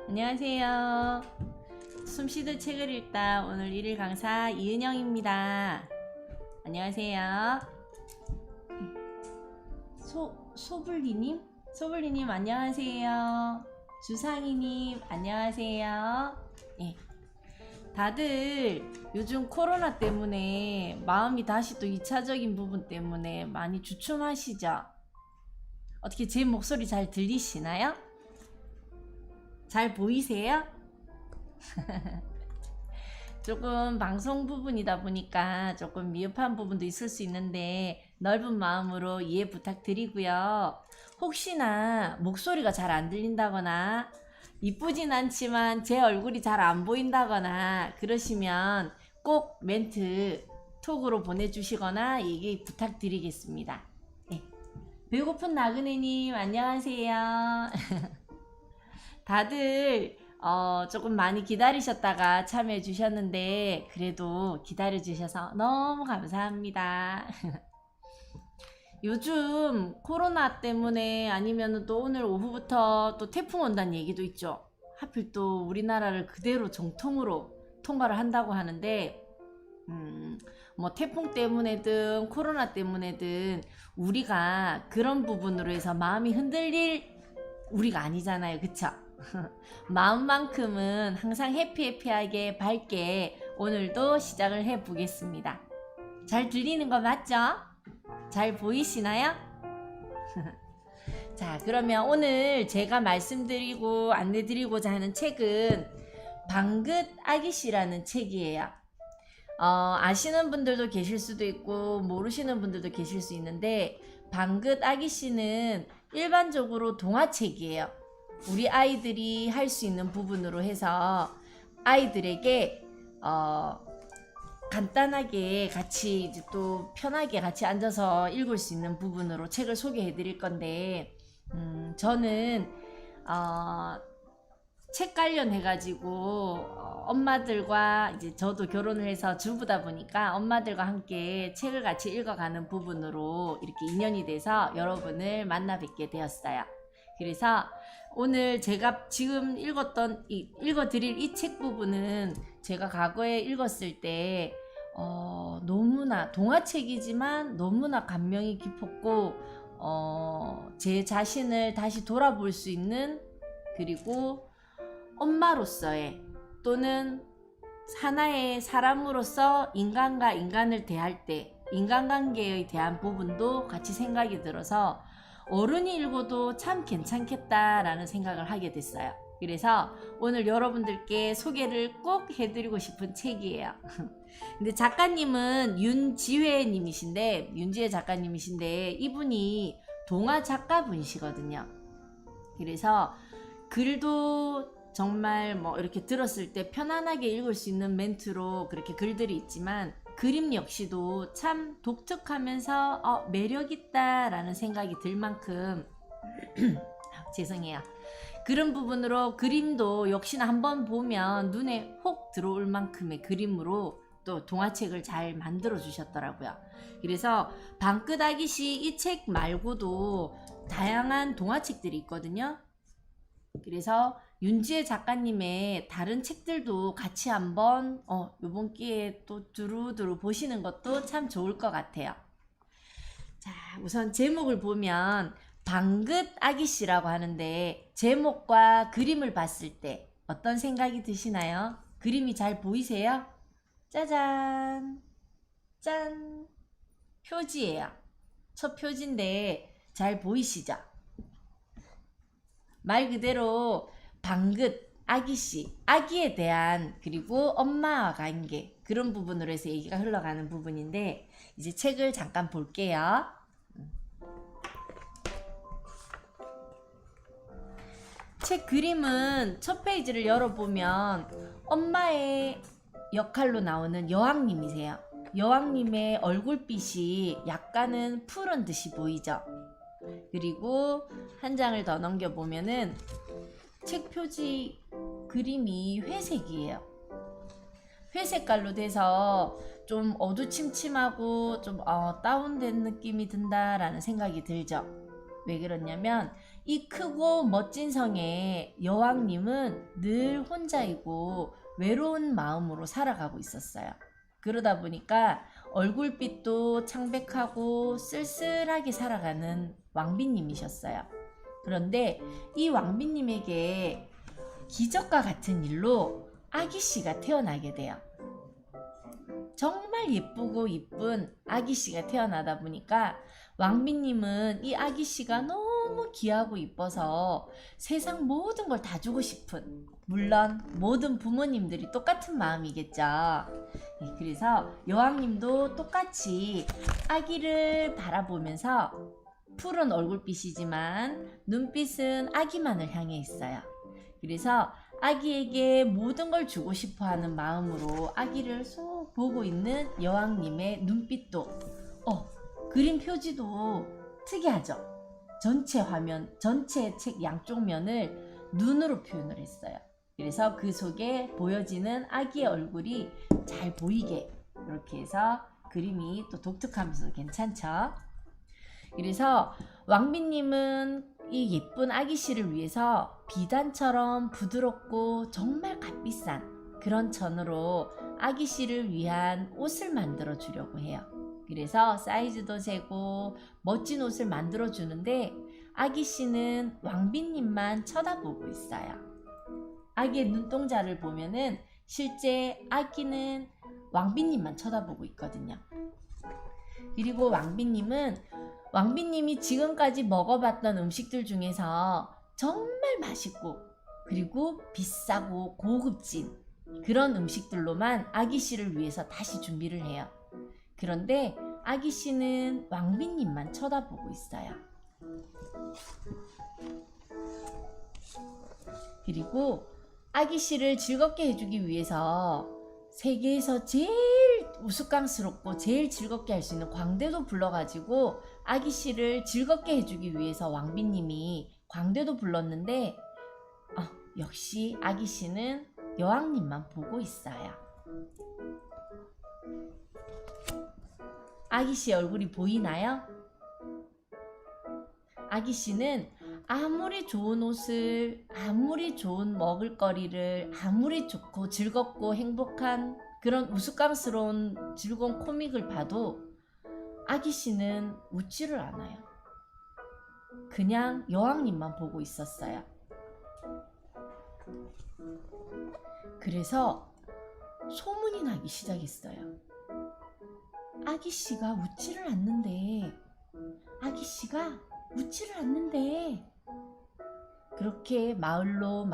안녕하세요. 숨쉬듯 책을 읽다 오늘 1일 강사 이은영입니다. 안녕하세요. 소블리님? 소블리님 안녕하세요. 주상이님 안녕하세요. 예. 다들 요즘 코로나 때문에 마음이 다시 또 2차적인 부분 때문에 많이 주춤하시죠? 어떻게 제 목소리 잘 들리시나요? 잘 보이세요? 조금 방송 부분이다 보니까 조금 미흡한 부분도 있을 수 있는데 넓은 마음으로 이해 부탁드리고요. 혹시나 목소리가 잘 안 들린다거나 이쁘진 않지만 제 얼굴이 잘 안 보인다거나 그러시면 꼭 멘트 톡으로 보내주시거나 얘기 부탁드리겠습니다. 네. 배고픈 나그네님 안녕하세요. 다들 조금 많이 기다리셨다가 참여해 주셨는데 그래도 기다려 주셔서 너무 감사합니다. 요즘 코로나 때문에 아니면 또 오늘 오후부터 또 태풍 온다는 얘기도 있죠. 하필 또 우리나라를 그대로 정통으로 통과를 한다고 하는데 뭐 태풍 때문에든 코로나 때문에든 우리가 그런 부분으로 해서 마음이 흔들릴 우리가 아니잖아요. 그쵸? 마음만큼은 항상 해피해피하게 밝게 오늘도 시작을 해보겠습니다. 잘 들리는 거 맞죠? 잘 보이시나요? 자, 그러면 오늘 제가 말씀드리고 안내드리고자 하는 책은 방긋 아기씨라는 책이에요. 아시는 분들도 계실 수도 있고 모르시는 분들도 계실 수 있는데 방긋 아기씨는 일반적으로 동화책이에요. 우리 아이들이 할 수 있는 부분으로 해서 아이들에게 간단하게 같이 이제 또 편하게 같이 앉아서 읽을 수 있는 부분으로 책을 소개해 드릴 건데 저는 책 관련해 가지고 엄마들과 이제 저도 결혼을 해서 주부다 보니까 엄마들과 함께 책을 같이 읽어가는 부분으로 이렇게 인연이 돼서 여러분을 만나 뵙게 되었어요. 그래서 오늘 제가 지금 읽어드릴 이 책 부분은 제가 과거에 읽었을 때 너무나 동화책이지만 너무나 감명이 깊었고 제 자신을 다시 돌아볼 수 있는 그리고 엄마로서의 또는 하나의 사람으로서 인간과 인간을 대할 때 인간관계에 대한 부분도 같이 생각이 들어서 어른이 읽어도 참 괜찮겠다라는 생각을 하게 됐어요. 그래서 오늘 여러분들께 소개를 꼭 해드리고 싶은 책이에요. 근데 작가님은 윤지혜 작가님이신데 이분이 동화 작가분이시거든요. 그래서 글도 정말 뭐 이렇게 들었을 때 편안하게 읽을 수 있는 멘트로 그렇게 글들이 있지만 그림 역시도 참 독특하면서 매력있다라는 생각이 들 만큼 죄송해요. 그런 부분으로 그림도 역시나 한번 보면 눈에 혹 들어올 만큼의 그림으로 또 동화책을 잘 만들어 주셨더라고요. 그래서 방긋 아기씨 이 책 말고도 다양한 동화책들이 있거든요. 그래서 윤지혜 작가님의 다른 책들도 같이 한번 요번 기회에 또 두루두루 보시는 것도 참 좋을 것 같아요. 자, 우선 제목을 보면 방긋 아기씨라고 하는데 제목과 그림을 봤을 때 어떤 생각이 드시나요? 그림이 잘 보이세요? 짜잔! 짠! 표지예요. 첫 표지인데 잘 보이시죠? 말 그대로 방긋 아기씨, 아기에 대한 그리고 엄마와 관계 그런 부분으로 해서 얘기가 흘러가는 부분인데 이제 책을 잠깐 볼게요. 책 그림은 첫 페이지를 열어보면 엄마의 역할로 나오는 여왕님이세요. 여왕님의 얼굴빛이 약간은 푸른 듯이 보이죠. 그리고 한 장을 더 넘겨보면은 책 표지 그림이 회색이에요. 회색깔로 돼서 좀 어두침침하고 좀 다운된 느낌이 든다라는 생각이 들죠. 왜 그러냐면 이 크고 멋진 성에 여왕님은 늘 혼자이고 외로운 마음으로 살아가고 있었어요. 그러다 보니까 얼굴빛도 창백하고 쓸쓸하게 살아가는 왕비님이셨어요. 그런데 이 왕비님에게 기적과 같은 일로 아기씨가 태어나게 돼요. 정말 예쁘고 이쁜 아기씨가 태어나다 보니까 왕비님은 이 아기씨가 너무 귀하고 이뻐서 세상 모든 걸 다 주고 싶은, 물론 모든 부모님들이 똑같은 마음이겠죠. 네, 그래서 여왕님도 똑같이 아기를 바라보면서 푸른 얼굴빛이지만 눈빛은 아기만을 향해 있어요. 그래서 아기에게 모든 걸 주고 싶어 하는 마음으로 아기를 쏙 보고 있는 여왕님의 눈빛도 그림 표지도 특이하죠. 전체 화면, 전체 책 양쪽 면을 눈으로 표현을 했어요. 그래서 그 속에 보여지는 아기의 얼굴이 잘 보이게 이렇게 해서 그림이 또 독특하면서 괜찮죠. 그래서 왕비님은 이 예쁜 아기씨를 위해서 비단처럼 부드럽고 정말 값비싼 그런 천으로 아기씨를 위한 옷을 만들어 주려고 해요. 그래서 사이즈도 재고 멋진 옷을 만들어 주는데 아기씨는 왕비님만 쳐다보고 있어요. 아기의 눈동자를 보면은 실제 아기는 왕비님만 쳐다보고 있거든요. 그리고 왕비님이 지금까지 먹어봤던 음식들 중에서 정말 맛있고 그리고 비싸고 고급진 그런 음식들로만 아기씨를 위해서 다시 준비를 해요. 그런데 아기씨는 왕비님만 쳐다보고 있어요. 그리고 아기씨를 즐겁게 해주기 위해서 세계에서 제일 우스꽝스럽고 제일 즐겁게 할 수 있는 광대도 불러가지고 아기씨를 즐겁게 해주기 위해서 왕비님이 광대도 불렀는데 역시 아기씨는 여왕님만 보고 있어요. 아기씨 얼굴이 보이나요? 아기씨는 아무리 좋은 옷을, 아무리 좋은 먹을거리를, 아무리 좋고 즐겁고 행복한 그런 우스꽝스러운 즐거운 코믹을 봐도 아기씨는 웃지를 않아요. 그냥 여왕님만 보고 있었어요. 그래서 소문이 나기 시작했어요. 아기씨가 웃지를 않는데, 아기씨가 웃지를 않는데. 그렇게 마을로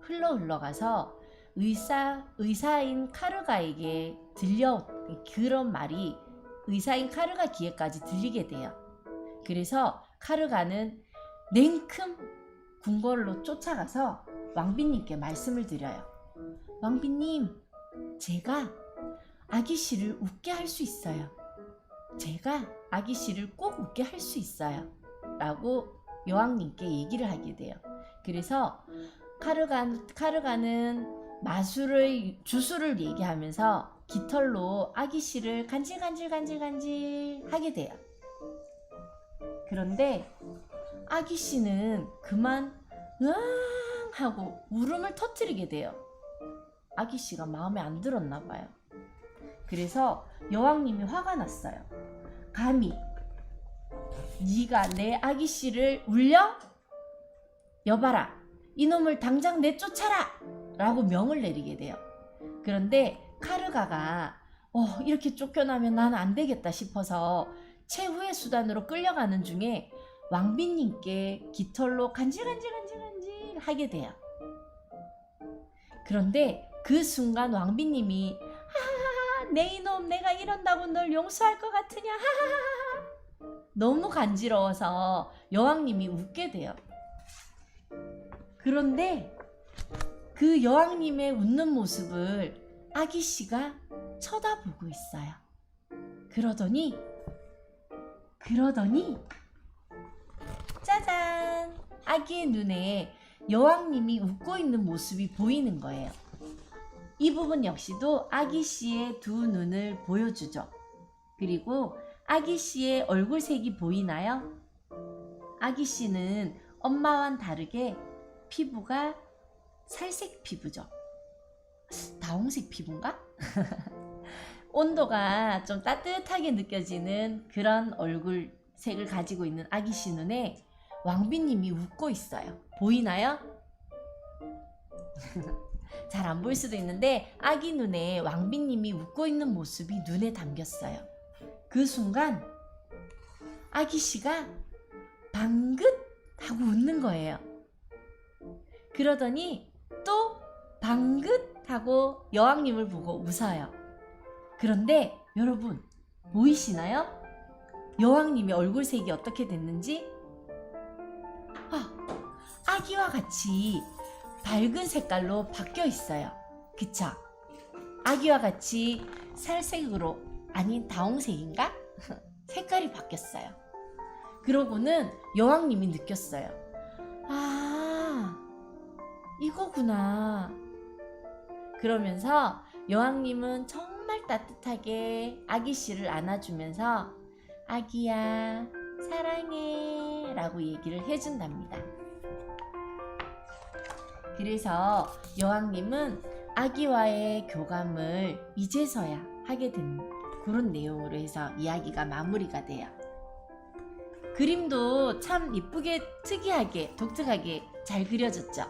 흘러가서 의사인 카르가에게 그런 말이 의사인 카르가 귀에까지 들리게 돼요. 그래서 카르가는 냉큼 궁궐로 쫓아가서 왕비님께 말씀을 드려요. 왕비님, 제가 아기씨를 웃게 할 수 있어요. 제가 아기씨를 꼭 웃게 할 수 있어요. 라고 여왕님께 얘기를 하게 돼요. 그래서 카르가는 주술을 얘기하면서 깃털로 아기씨를 간질간질 하게 돼요. 그런데 아기씨는 그만 으앙 하고 울음을 터뜨리게 돼요. 아기씨가 마음에 안 들었나 봐요. 그래서 여왕님이 화가 났어요. 감히 네가 내 아기씨를 울려? 여봐라, 이놈을 당장 내쫓아라! 라고 명을 내리게 돼요. 그런데 카르가가 이렇게 쫓겨나면 나는 안 되겠다 싶어서 최후의 수단으로 끌려가는 중에 왕비님께 깃털로 간질간질 하게 돼요. 그런데 그 순간 왕비님이 하하하, 내 이놈, 내가 이런다고 널 용서할 것 같으냐, 하하하. 너무 간지러워서 여왕님이 웃게 돼요. 그런데 그 여왕님의 웃는 모습을 아기씨가 쳐다보고 있어요. 그러더니 짜잔! 아기의 눈에 여왕님이 웃고 있는 모습이 보이는 거예요. 이 부분 역시도 아기씨의 두 눈을 보여주죠. 그리고 아기씨의 얼굴색이 보이나요? 아기씨는 엄마와는 다르게 피부가 살색 피부죠. 다홍색 피부인가? 온도가 좀 따뜻하게 느껴지는 그런 얼굴 색을 가지고 있는 아기씨 눈에 왕비님이 웃고 있어요. 보이나요? 잘 안 보일 수도 있는데 아기 눈에 왕비님이 웃고 있는 모습이 눈에 담겼어요. 그 순간 아기씨가 방긋 하고 웃는 거예요. 그러더니 또 방긋 하고 여왕님을 보고 웃어요. 그런데 여러분 보이시나요? 여왕님의 얼굴색이 어떻게 됐는지? 아기와 같이 밝은 색깔로 바뀌어 있어요. 그쵸? 아기와 같이 살색으로, 아닌 다홍색인가? 색깔이 바뀌었어요. 그러고는 여왕님이 느꼈어요. 아, 이거구나. 그러면서 여왕님은 정말 따뜻하게 아기씨를 안아주면서 아기야 사랑해 라고 얘기를 해준답니다. 그래서 여왕님은 아기와의 교감을 이제서야 하게 된 그런 내용으로 해서 이야기가 마무리가 돼요. 그림도 참 이쁘게 특이하게 독특하게 잘 그려졌죠.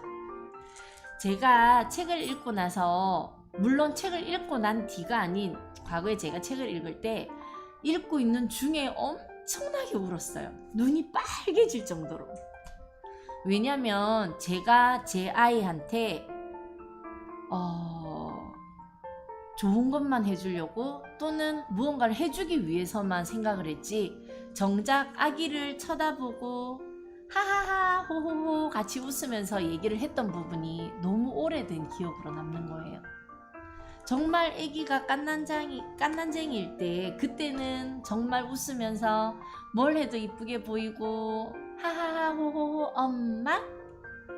제가 책을 읽고 나서, 물론 책을 읽고 난 뒤가 아닌 과거에 제가 책을 읽을 때 읽고 있는 중에 엄청나게 울었어요. 눈이 빨개질 정도로. 왜냐면 제가 제 아이한테 좋은 것만 해주려고 또는 무언가를 해주기 위해서만 생각을 했지, 정작 아기를 쳐다보고 하하하 호호호 같이 웃으면서 얘기를 했던 부분이 너무 오래된 기억으로 남는 거예요. 정말 아기가 깐난쟁이일 때 그때는 정말 웃으면서 뭘 해도 이쁘게 보이고 하하하 호호호 엄마?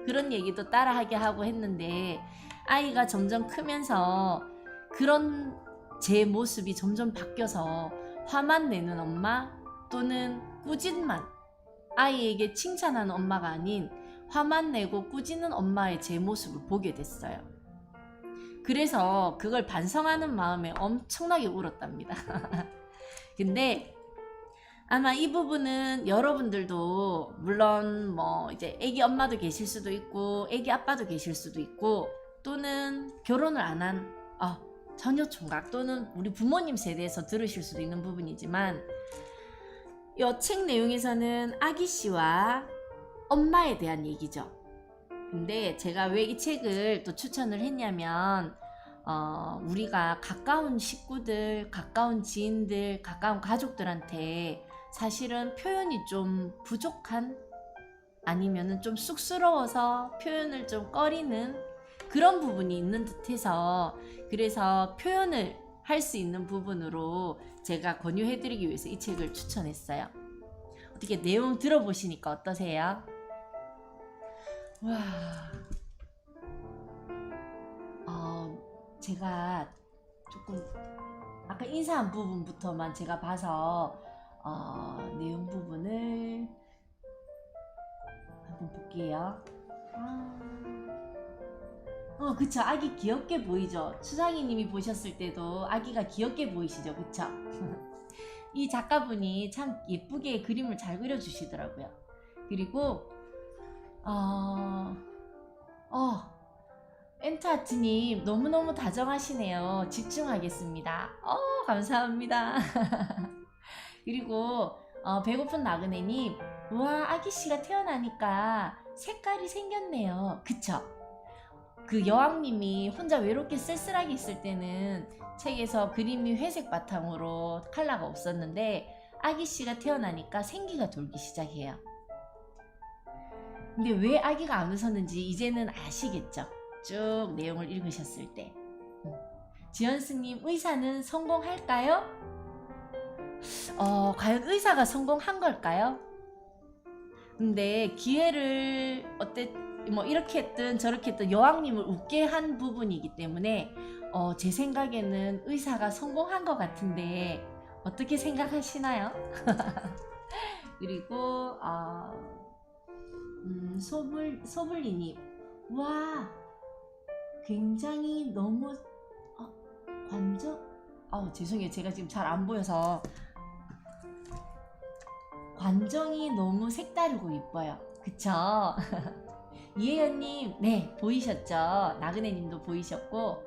그런 얘기도 따라하게 하고 했는데, 아이가 점점 크면서 그런 제 모습이 점점 바뀌어서 화만 내는 엄마 또는 꾸짖만, 아이에게 칭찬하는 엄마가 아닌 화만 내고 꾸짖는 엄마의 제 모습을 보게 됐어요. 그래서 그걸 반성하는 마음에 엄청나게 울었답니다. 근데 아마 이 부분은 여러분들도, 물론 뭐 이제 애기 엄마도 계실 수도 있고 애기 아빠도 계실 수도 있고, 또는 결혼을 안 한 처녀 총각 또는 우리 부모님 세대에서 들으실 수도 있는 부분이지만, 이 책 내용에서는 아기씨와 엄마에 대한 얘기죠. 근데 제가 왜 이 책을 또 추천을 했냐면, 우리가 가까운 식구들, 가까운 지인들, 가까운 가족들한테 사실은 표현이 좀 부족한, 아니면은 좀 쑥스러워서 표현을 좀 꺼리는 그런 부분이 있는 듯해서, 그래서 표현을 할 수 있는 부분으로 제가 권유해드리기 위해서 이 책을 추천했어요. 어떻게 내용 들어보시니까 어떠세요? 와, 제가 조금 아까 인사한 부분부터만 제가 봐서 내용 부분을 한번 볼게요. 그쵸. 아기 귀엽게 보이죠. 추상이님이 보셨을 때도 아기가 귀엽게 보이시죠. 그쵸. 이 작가분이 참 예쁘게 그림을 잘 그려주시더라고요. 그리고 엔터아트님 너무너무 다정하시네요. 집중하겠습니다. 감사합니다. 그리고 배고픈 나그네님, 우와 아기씨가 태어나니까 색깔이 생겼네요. 그쵸? 그 여왕님이 혼자 외롭게 쓸쓸하게 있을 때는 책에서 그림이 회색 바탕으로 컬러가 없었는데, 아기씨가 태어나니까 생기가 돌기 시작해요. 근데 왜 아기가 안 웃었는지 이제는 아시겠죠? 쭉 내용을 읽으셨을 때. 지연스님, 의사는 성공할까요? 과연 의사가 성공한 걸까요? 근데 기회를 이렇게 했든 저렇게 했든 여왕님을 웃게 한 부분이기 때문에 제 생각에는 의사가 성공한 것 같은데 어떻게 생각하시나요? 그리고 소불리님, 와, 굉장히 너무 관저? 죄송해요. 제가 지금 잘 안 보여서. 관정이 너무 색다르고 이뻐요. 그쵸? 이혜연님, 네, 보이셨죠? 나그네님도 보이셨고,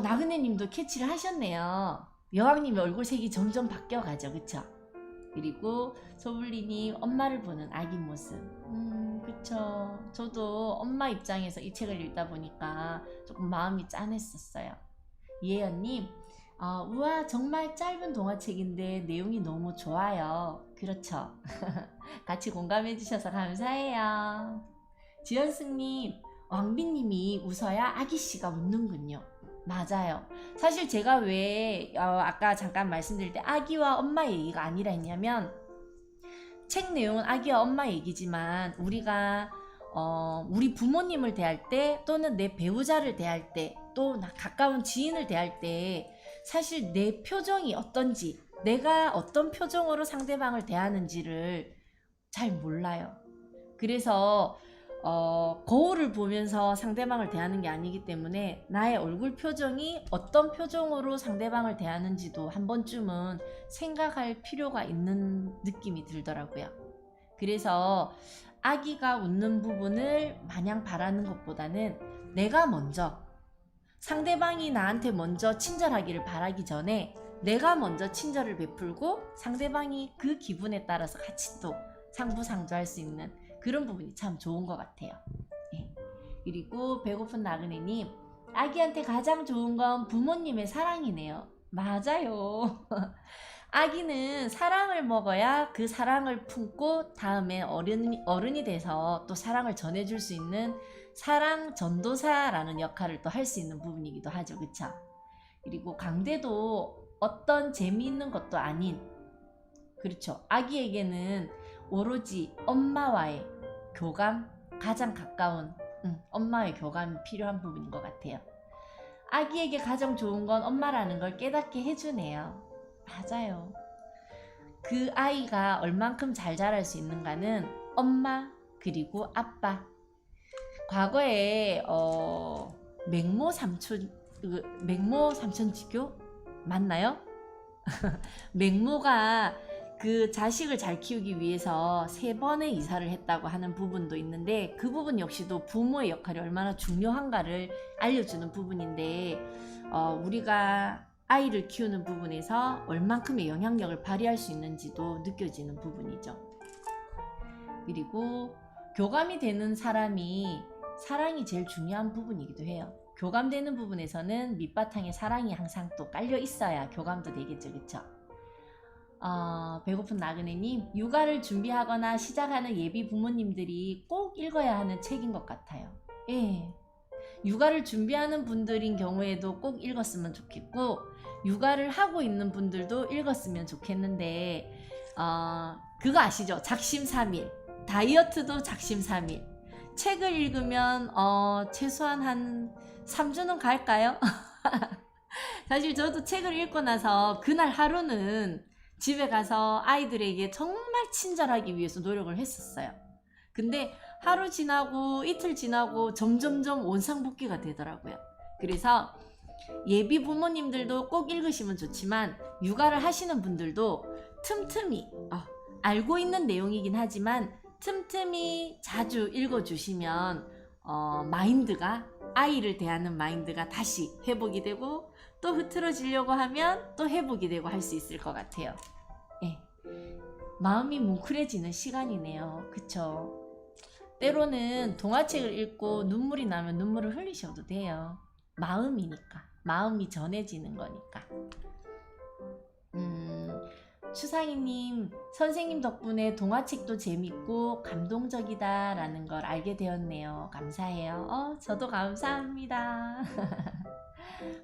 나그네님도 캐치를 하셨네요. 여왕님의 얼굴색이 점점 바뀌어가죠. 그쵸? 그리고 소블리님, 엄마를 보는 아기 모습. 그쵸. 저도 엄마 입장에서 이 책을 읽다 보니까 조금 마음이 짠했었어요. 이혜연님, 우와, 정말 짧은 동화책인데 내용이 너무 좋아요. 그렇죠. 같이 공감해 주셔서 감사해요. 지연승님, 왕비님이 웃어야 아기씨가 웃는군요. 맞아요. 사실 제가 왜 아까 잠깐 말씀드릴 때 아기와 엄마 얘기가 아니라 했냐면, 책 내용은 아기와 엄마 얘기지만 우리가 우리 부모님을 대할 때 또는 내 배우자를 대할 때 또 가까운 지인을 대할 때 사실 내 표정이 어떤지, 내가 어떤 표정으로 상대방을 대하는지를 잘 몰라요. 그래서 거울을 보면서 상대방을 대하는 게 아니기 때문에 나의 얼굴 표정이 어떤 표정으로 상대방을 대하는지도 한 번쯤은 생각할 필요가 있는 느낌이 들더라고요. 그래서 아기가 웃는 부분을 마냥 바라는 것보다는 내가 먼저, 상대방이 나한테 먼저 친절하기를 바라기 전에 내가 먼저 친절을 베풀고 상대방이 그 기분에 따라서 같이 또 상부상조할 수 있는 그런 부분이 참 좋은 것 같아요. 네. 그리고 배고픈 나그네님, 아기한테 가장 좋은 건 부모님의 사랑이네요. 맞아요. 아기는 사랑을 먹어야 그 사랑을 품고 다음에 어른이 돼서 또 사랑을 전해줄 수 있는 사랑 전도사라는 역할을 또 할 수 있는 부분이기도 하죠. 그쵸? 그리고 강대도 어떤 재미있는 것도 아닌, 그렇죠. 아기에게는 오로지 엄마와의 교감, 가장 가까운 엄마의 교감이 필요한 부분인 것 같아요. 아기에게 가장 좋은 건 엄마라는 걸 깨닫게 해주네요. 맞아요. 그 아이가 얼만큼 잘 자랄 수 있는가는 엄마 그리고 아빠. 과거에 맹모 삼천지교 맞나요? 맹모가 그 자식을 잘 키우기 위해서 3번의 이사를 했다고 하는 부분도 있는데, 그 부분 역시도 부모의 역할이 얼마나 중요한가를 알려주는 부분인데, 우리가 아이를 키우는 부분에서 얼만큼의 영향력을 발휘할 수 있는지도 느껴지는 부분이죠. 그리고 교감이 되는 사람이 사랑이 제일 중요한 부분이기도 해요. 교감되는 부분에서는 밑바탕에 사랑이 항상 또 깔려 있어야 교감도 되겠죠. 그쵸? 배고픈 나그네님, 육아를 준비하거나 시작하는 예비 부모님들이 꼭 읽어야 하는 책인 것 같아요. 예. 육아를 준비하는 분들인 경우에도 꼭 읽었으면 좋겠고, 육아를 하고 있는 분들도 읽었으면 좋겠는데, 그거 아시죠? 작심삼일. 다이어트도 작심삼일. 책을 읽으면 최소한 한 3주는 갈까요? 사실 저도 책을 읽고 나서 그날 하루는 집에 가서 아이들에게 정말 친절하기 위해서 노력을 했었어요. 근데 하루 지나고 이틀 지나고 점점점 원상복귀가 되더라고요. 그래서 예비 부모님들도 꼭 읽으시면 좋지만, 육아를 하시는 분들도 틈틈이 알고 있는 내용이긴 하지만 틈틈이 자주 읽어주시면 마인드가, 아이를 대하는 마인드가 다시 회복이 되고, 또 흐트러지려고 하면 또 회복이 되고 할 수 있을 것 같아요. 예. 마음이 뭉클해지는 시간이네요. 그쵸? 때로는 동화책을 읽고 눈물이 나면 눈물을 흘리셔도 돼요. 마음이니까. 마음이 전해지는 거니까. 추상이님, 선생님 덕분에 동화책도 재밌고 감동적이다 라는 걸 알게 되었네요. 감사해요. 저도 감사합니다.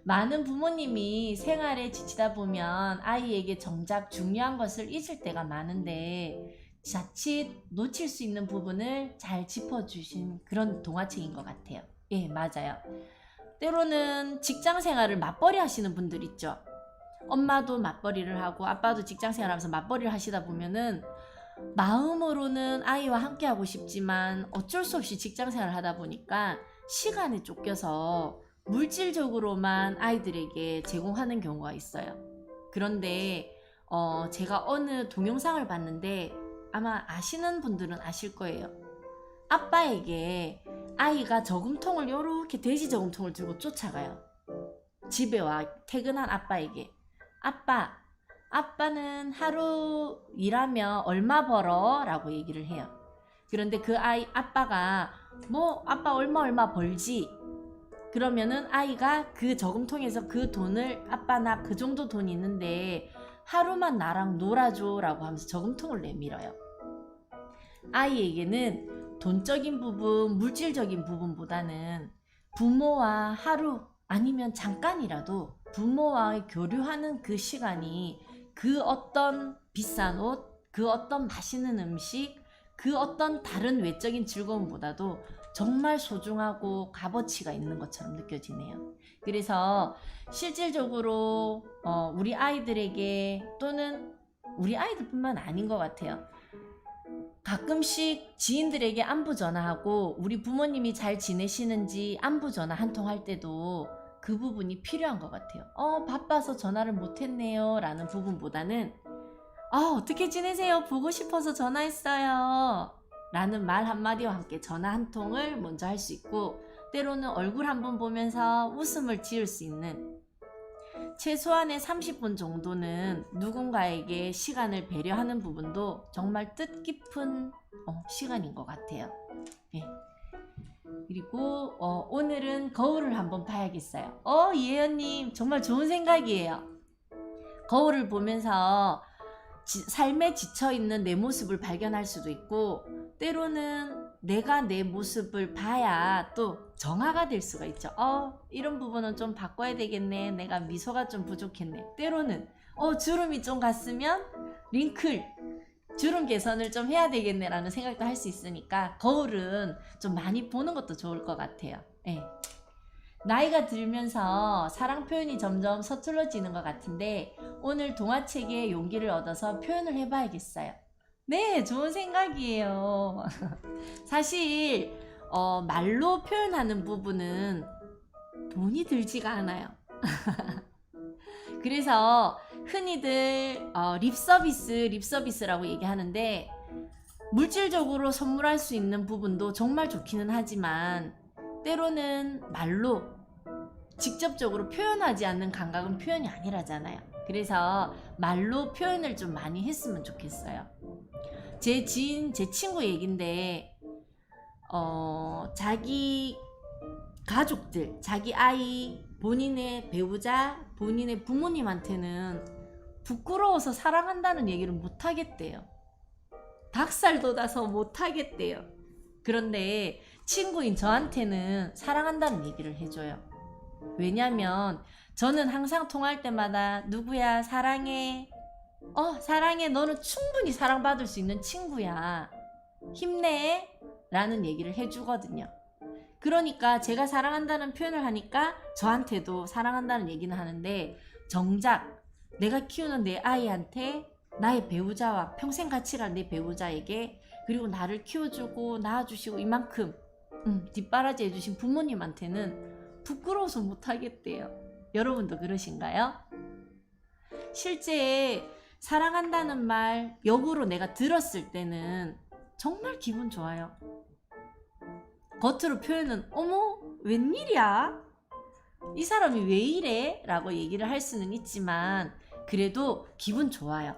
많은 부모님이 생활에 지치다 보면 아이에게 정작 중요한 것을 잊을 때가 많은데, 자칫 놓칠 수 있는 부분을 잘 짚어주신 그런 동화책인 것 같아요. 예, 맞아요. 때로는 직장 생활을 맞벌이 하시는 분들 있죠. 엄마도 맞벌이를 하고 아빠도 직장 생활하면서 맞벌이를 하시다 보면은 마음으로는 아이와 함께 하고 싶지만 어쩔 수 없이 직장 생활을 하다 보니까 시간에 쫓겨서 물질적으로만 아이들에게 제공하는 경우가 있어요. 그런데 제가 어느 동영상을 봤는데 아마 아시는 분들은 아실 거예요. 아빠에게 아이가 저금통을 요렇게 돼지 저금통을 들고 쫓아가요. 집에 와 퇴근한 아빠에게 아빠는 하루 일하면 얼마 벌어? 라고 얘기를 해요. 그런데 그 아빠가 뭐 아빠 얼마 벌지? 그러면은 아이가 그 저금통에서 그 돈을 아빠 나 그 정도 돈 있는데 하루만 나랑 놀아줘 라고 하면서 저금통을 내밀어요. 아이에게는 돈적인 부분, 물질적인 부분보다는 부모와 하루 아니면 잠깐이라도 부모와의 교류하는 그 시간이 그 어떤 비싼 옷, 그 어떤 맛있는 음식, 그 어떤 다른 외적인 즐거움보다도 정말 소중하고 값어치가 있는 것처럼 느껴지네요. 그래서 실질적으로 우리 아이들에게 또는 우리 아이들뿐만 아닌 것 같아요. 가끔씩 지인들에게 안부 전화하고 우리 부모님이 잘 지내시는지 안부 전화 한 통 할 때도 그 부분이 필요한 것 같아요. 바빠서 전화를 못했네요 라는 부분보다는 어떻게 지내세요? 보고 싶어서 전화했어요 라는 말 한마디와 함께 전화 한 통을 먼저 할 수 있고, 때로는 얼굴 한번 보면서 웃음을 지을 수 있는 최소한의 30분 정도는 누군가에게 시간을 배려하는 부분도 정말 뜻깊은 시간인 것 같아요. 네. 그리고 오늘은 거울을 한번 봐야겠어요. 이혜연님 정말 좋은 생각이에요. 거울을 보면서 삶에 지쳐있는 내 모습을 발견할 수도 있고, 때로는 내가 내 모습을 봐야 또 정화가 될 수가 있죠. 이런 부분은 좀 바꿔야 되겠네. 내가 미소가 좀 부족했네. 때로는 주름이 좀 갔으면 링클 주름 개선을 좀 해야 되겠네 라는 생각도 할 수 있으니까 거울은 좀 많이 보는 것도 좋을 것 같아요. 네. 나이가 들면서 사랑 표현이 점점 서툴러지는 것 같은데 오늘 동화책에 용기를 얻어서 표현을 해봐야겠어요. 네, 좋은 생각이에요. 사실 말로 표현하는 부분은 돈이 들지가 않아요. 그래서 흔히들 립서비스라고 얘기하는데 물질적으로 선물할 수 있는 부분도 정말 좋기는 하지만 때로는 말로 직접적으로 표현하지 않는 감각은 표현이 아니라잖아요. 그래서 말로 표현을 좀 많이 했으면 좋겠어요. 제 친구 얘긴데 자기 가족들, 자기 아이, 본인의 배우자, 본인의 부모님한테는 부끄러워서 사랑한다는 얘기를 못하겠대요. 닭살 돋아서 못하겠대요. 그런데 친구인 저한테는 사랑한다는 얘기를 해줘요. 왜냐면 저는 항상 통화할 때마다 누구야 사랑해, 사랑해, 너는 충분히 사랑받을 수 있는 친구야, 힘내 라는 얘기를 해주거든요. 그러니까 제가 사랑한다는 표현을 하니까 저한테도 사랑한다는 얘기는 하는데, 정작 내가 키우는 내 아이한테, 나의 배우자와 평생 같이 갈 내 배우자에게, 그리고 나를 키워주고 낳아주시고 이만큼 뒷바라지 해주신 부모님한테는 부끄러워서 못하겠대요. 여러분도 그러신가요? 실제 사랑한다는 말 역으로 내가 들었을 때는 정말 기분 좋아요. 겉으로 표현은 어머 웬일이야? 이 사람이 왜 이래? 라고 얘기를 할 수는 있지만 그래도 기분 좋아요.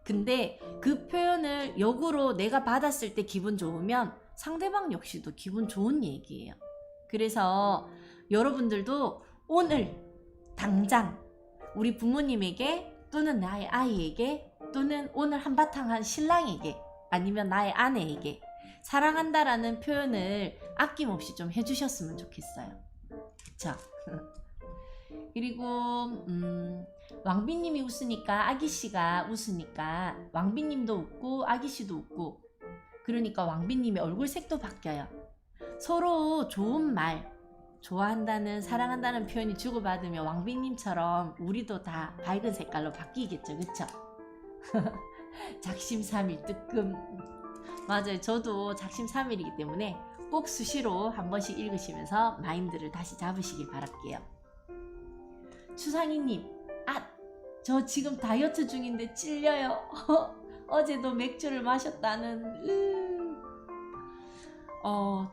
근데 그 표현을 역으로 내가 받았을 때 기분 좋으면 상대방 역시도 기분 좋은 얘기예요. 그래서 여러분들도 오늘 당장 우리 부모님에게 또는 나의 아이에게 또는 오늘 한바탕 한 신랑에게 아니면 나의 아내에게 사랑한다라는 표현을 아낌없이 좀 해주셨으면 좋겠어요. 그쵸? 그리고 왕비님이 웃으니까 아기씨가 웃으니까 왕비님도 웃고 아기씨도 웃고, 그러니까 왕비님의 얼굴색도 바뀌어요. 서로 좋은 말, 좋아한다는 사랑한다는 표현이 주고받으며 왕비님처럼 우리도 다 밝은 색깔로 바뀌겠죠. 그쵸? 작심삼일 뜨끔. 맞아요. 저도 작심삼일이기 때문에 꼭 수시로 한 번씩 읽으시면서 마인드를 다시 잡으시길 바랄게요. 추상희님, 저 지금 다이어트 중인데 찔려요. 어제도 맥주를 마셨다는.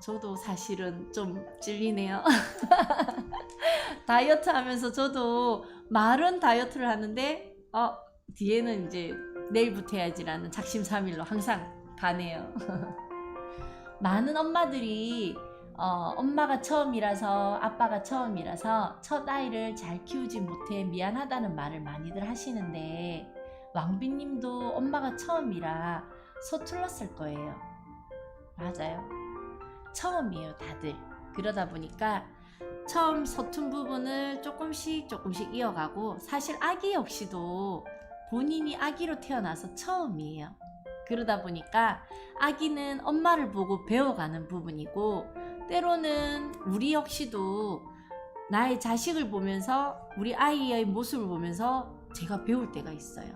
저도 사실은 좀 찔리네요. 다이어트 하면서 저도 말은 다이어트를 하는데 뒤에는 이제 내일부터 해야지라는 작심삼일로 항상 가네요. 많은 엄마들이 엄마가 처음이라서 아빠가 처음이라서 첫 아이를 잘 키우지 못해 미안하다는 말을 많이들 하시는데, 왕비님도 엄마가 처음이라 서툴렀을 거예요. 맞아요. 처음이에요, 다들. 그러다 보니까 처음 서툰 부분을 조금씩 이어가고, 사실 아기 역시도 본인이 아기로 태어나서 처음이에요. 그러다 보니까 아기는 엄마를 보고 배워가는 부분이고, 때로는 우리 역시도 나의 자식을 보면서, 우리 아이의 모습을 보면서 제가 배울 때가 있어요.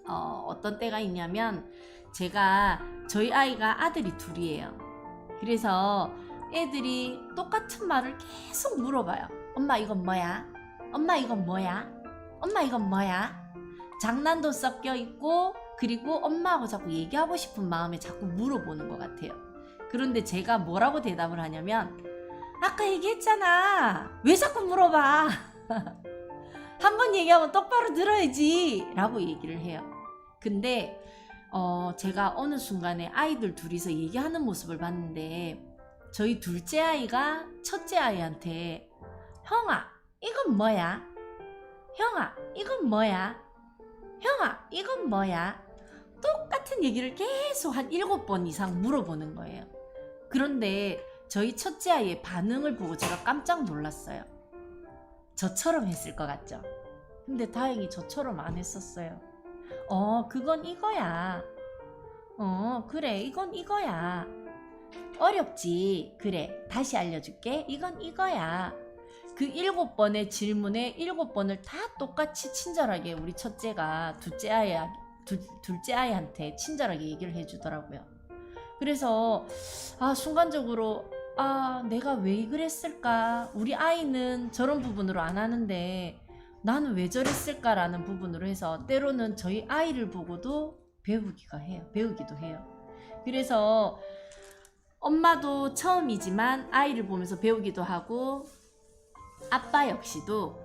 어떤 때가 있냐면, 저희 아이가 아들이 둘이에요. 그래서 애들이 똑같은 말을 계속 물어봐요. 엄마 이건 뭐야? 엄마 이건 뭐야? 엄마 이건 뭐야? 장난도 섞여 있고, 그리고 엄마하고 자꾸 얘기하고 싶은 마음에 자꾸 물어보는 것 같아요. 그런데 제가 뭐라고 대답을 하냐면, 아까 얘기했잖아. 왜 자꾸 물어봐? 한 번 얘기하면 똑바로 들어야지 라고 얘기를 해요. 근데 제가 어느 순간에 아이들 둘이서 얘기하는 모습을 봤는데, 저희 둘째 아이가 첫째 아이한테 형아 이건 뭐야? 형아 이건 뭐야? 형아 이건 뭐야? 똑같은 얘기를 계속 한 7번 이상 물어보는 거예요. 그런데 저희 첫째 아이의 반응을 보고 제가 깜짝 놀랐어요. 저처럼 했을 것 같죠? 근데 다행히 저처럼 안 했었어요. 그건 이거야. 그래, 이건 이거야. 어렵지. 그래, 다시 알려줄게. 이건 이거야. 그 7번의 질문에 7번을 다 똑같이 친절하게 우리 첫째가 둘째 아이한테 친절하게 얘기를 해주더라고요. 그래서 순간적으로 내가 왜 그랬을까? 우리 아이는 저런 부분으로 안 하는데 나는 왜 저랬을까라는 부분으로 해서 때로는 저희 아이를 보고도 배우기도 해요. 그래서 엄마도 처음이지만 아이를 보면서 배우기도 하고, 아빠 역시도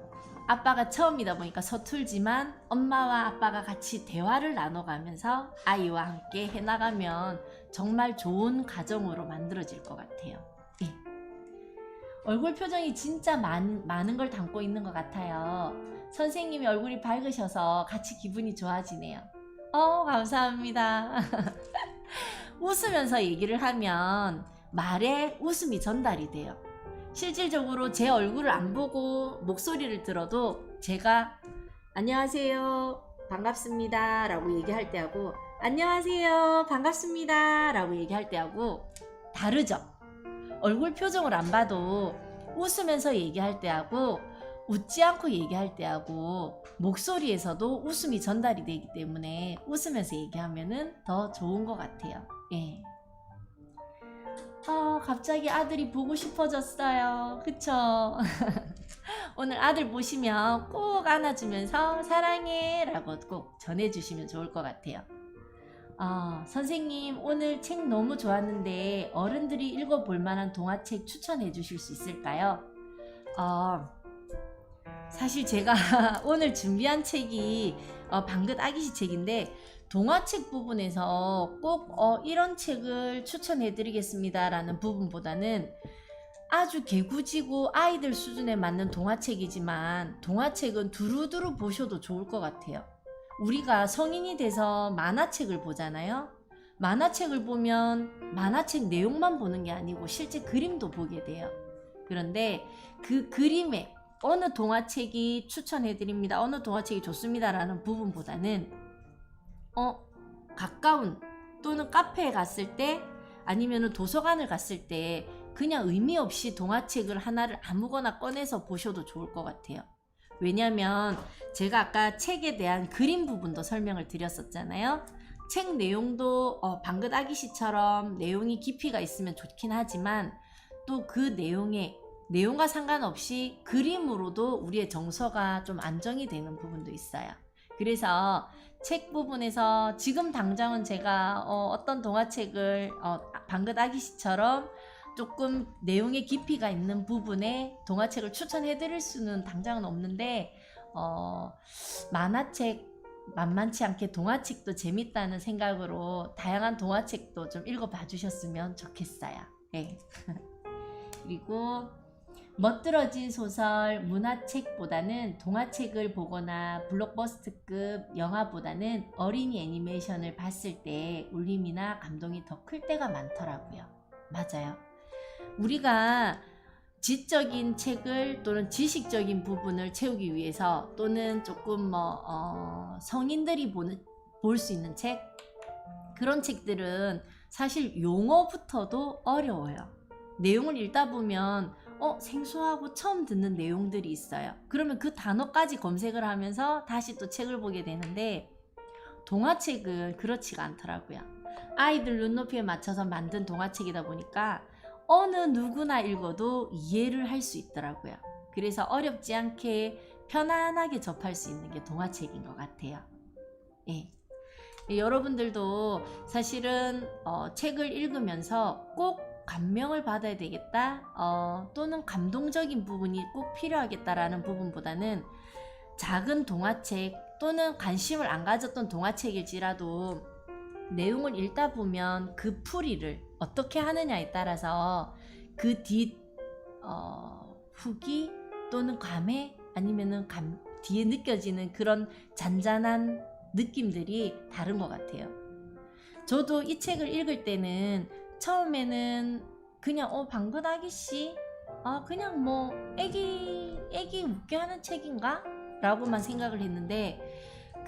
아빠가 처음이다 보니까 서툴지만 엄마와 아빠가 같이 대화를 나눠가면서 아이와 함께 해나가면 정말 좋은 가정으로 만들어질 것 같아요. 예. 얼굴 표정이 진짜 많은 걸 담고 있는 것 같아요. 선생님이 얼굴이 밝으셔서 같이 기분이 좋아지네요. 감사합니다. 웃으면서 얘기를 하면 말에 웃음이 전달이 돼요. 실질적으로 제 얼굴을 안 보고 목소리를 들어도 제가 안녕하세요 반갑습니다 라고 얘기할 때하고 안녕하세요 반갑습니다 라고 얘기할 때하고 다르죠. 얼굴 표정을 안 봐도 웃으면서 얘기할 때하고 웃지 않고 얘기할 때하고 목소리에서도 웃음이 전달이 되기 때문에 웃으면서 얘기하면 더 좋은 것 같아요. 예. 갑자기 아들이 보고 싶어졌어요. 그쵸? 오늘 아들 보시면 꼭 안아주면서 사랑해 라고 꼭 전해주시면 좋을 것 같아요. 선생님 오늘 책 너무 좋았는데 어른들이 읽어볼 만한 동화책 추천해 주실 수 있을까요? 사실 제가 오늘 준비한 책이 방긋 아기시 책인데, 동화책 부분에서 꼭 이런 책을 추천해 드리겠습니다 라는 부분보다는 아주 개구지고 아이들 수준에 맞는 동화책이지만, 동화책은 두루두루 보셔도 좋을 것 같아요. 우리가 성인이 돼서 만화책을 보잖아요. 만화책을 보면 만화책 내용만 보는 게 아니고 실제 그림도 보게 돼요. 그런데 그 그림에 어느 동화책이 추천해 드립니다, 어느 동화책이 좋습니다 라는 부분보다는 가까운 또는 카페에 갔을 때 아니면 도서관을 갔을 때 그냥 의미 없이 동화책을 하나를 아무거나 꺼내서 보셔도 좋을 것 같아요. 왜냐면 제가 아까 책에 대한 그림 부분도 설명을 드렸었잖아요. 책 내용도 방긋 아기씨처럼 내용이 깊이가 있으면 좋긴 하지만 또 그 내용과 상관없이 그림으로도 우리의 정서가 좀 안정이 되는 부분도 있어요. 그래서 책 부분에서 지금 당장은 제가 어떤 동화책을 방긋 아기씨처럼 조금 내용의 깊이가 있는 부분에 동화책을 추천해 드릴 수는 당장은 없는데 만화책 만만치 않게 동화책도 재밌다는 생각으로 다양한 동화책도 좀 읽어봐 주셨으면 좋겠어요. 네. 그리고 멋들어진 소설 문화책보다는 동화책을 보거나 블록버스터급 영화보다는 어린이 애니메이션을 봤을 때 울림이나 감동이 더 클 때가 많더라고요. 맞아요. 우리가 지적인 책을 또는 지식적인 부분을 채우기 위해서 또는 조금 성인들이 볼 수 있는 책, 그런 책들은 사실 용어부터도 어려워요. 내용을 읽다 보면 생소하고 처음 듣는 내용들이 있어요. 그러면 그 단어까지 검색을 하면서 다시 또 책을 보게 되는데 동화책은 그렇지가 않더라고요. 아이들 눈높이에 맞춰서 만든 동화책이다 보니까 어느 누구나 읽어도 이해를 할 수 있더라고요. 그래서 어렵지 않게 편안하게 접할 수 있는 게 동화책인 것 같아요. 예. 여러분들도 사실은 책을 읽으면서 꼭 감명을 받아야 되겠다 또는 감동적인 부분이 꼭 필요하겠다라는 부분보다는 작은 동화책 또는 관심을 안 가졌던 동화책일지라도 내용을 읽다 보면 그 풀이를 어떻게 하느냐에 따라서 그 후기 또는 감회 아니면은 뒤에 느껴지는 그런 잔잔한 느낌들이 다른 것 같아요. 저도 이 책을 읽을 때는 처음에는 그냥 방긋 아기씨 그냥 뭐 애기 웃게 하는 책인가? 라고만 생각을 했는데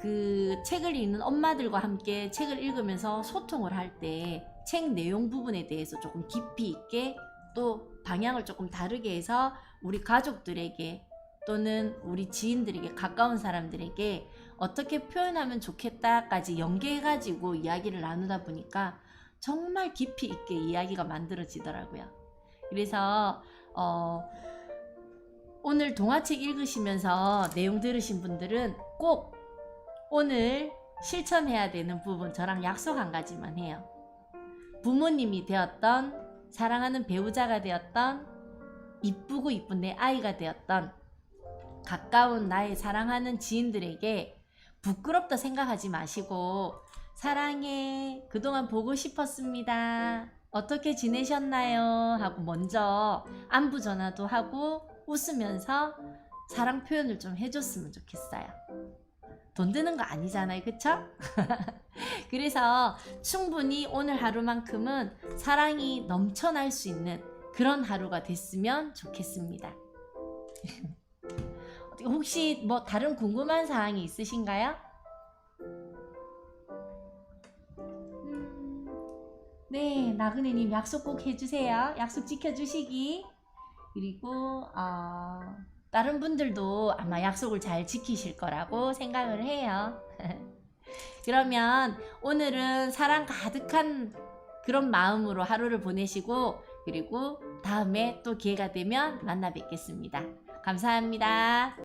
그 책을 읽는 엄마들과 함께 책을 읽으면서 소통을 할 때 책 내용 부분에 대해서 조금 깊이 있게 또 방향을 조금 다르게 해서 우리 가족들에게 또는 우리 지인들에게 가까운 사람들에게 어떻게 표현하면 좋겠다까지 연계해가지고 이야기를 나누다 보니까 정말 깊이 있게 이야기가 만들어지더라고요. 그래서 오늘 동화책 읽으시면서 내용 들으신 분들은 꼭 오늘 실천해야 되는 부분 저랑 약속 한 가지만 해요. 부모님이 되었던 사랑하는 배우자가 되었던 이쁘고 이쁜 내 아이가 되었던 가까운 나의 사랑하는 지인들에게 부끄럽다 생각하지 마시고 사랑해 그동안 보고 싶었습니다 어떻게 지내셨나요 하고 먼저 안부 전화도 하고 웃으면서 사랑 표현을 좀 해줬으면 좋겠어요. 돈 드는 거 아니잖아요, 그쵸? 그래서 충분히 오늘 하루만큼은 사랑이 넘쳐날 수 있는 그런 하루가 됐으면 좋겠습니다. 혹시 뭐 다른 궁금한 사항이 있으신가요? 네, 나그네님 약속 꼭 해주세요. 약속 지켜주시기. 그리고 다른 분들도 아마 약속을 잘 지키실 거라고 생각을 해요. 그러면 오늘은 사랑 가득한 그런 마음으로 하루를 보내시고 그리고 다음에 또 기회가 되면 만나 뵙겠습니다. 감사합니다.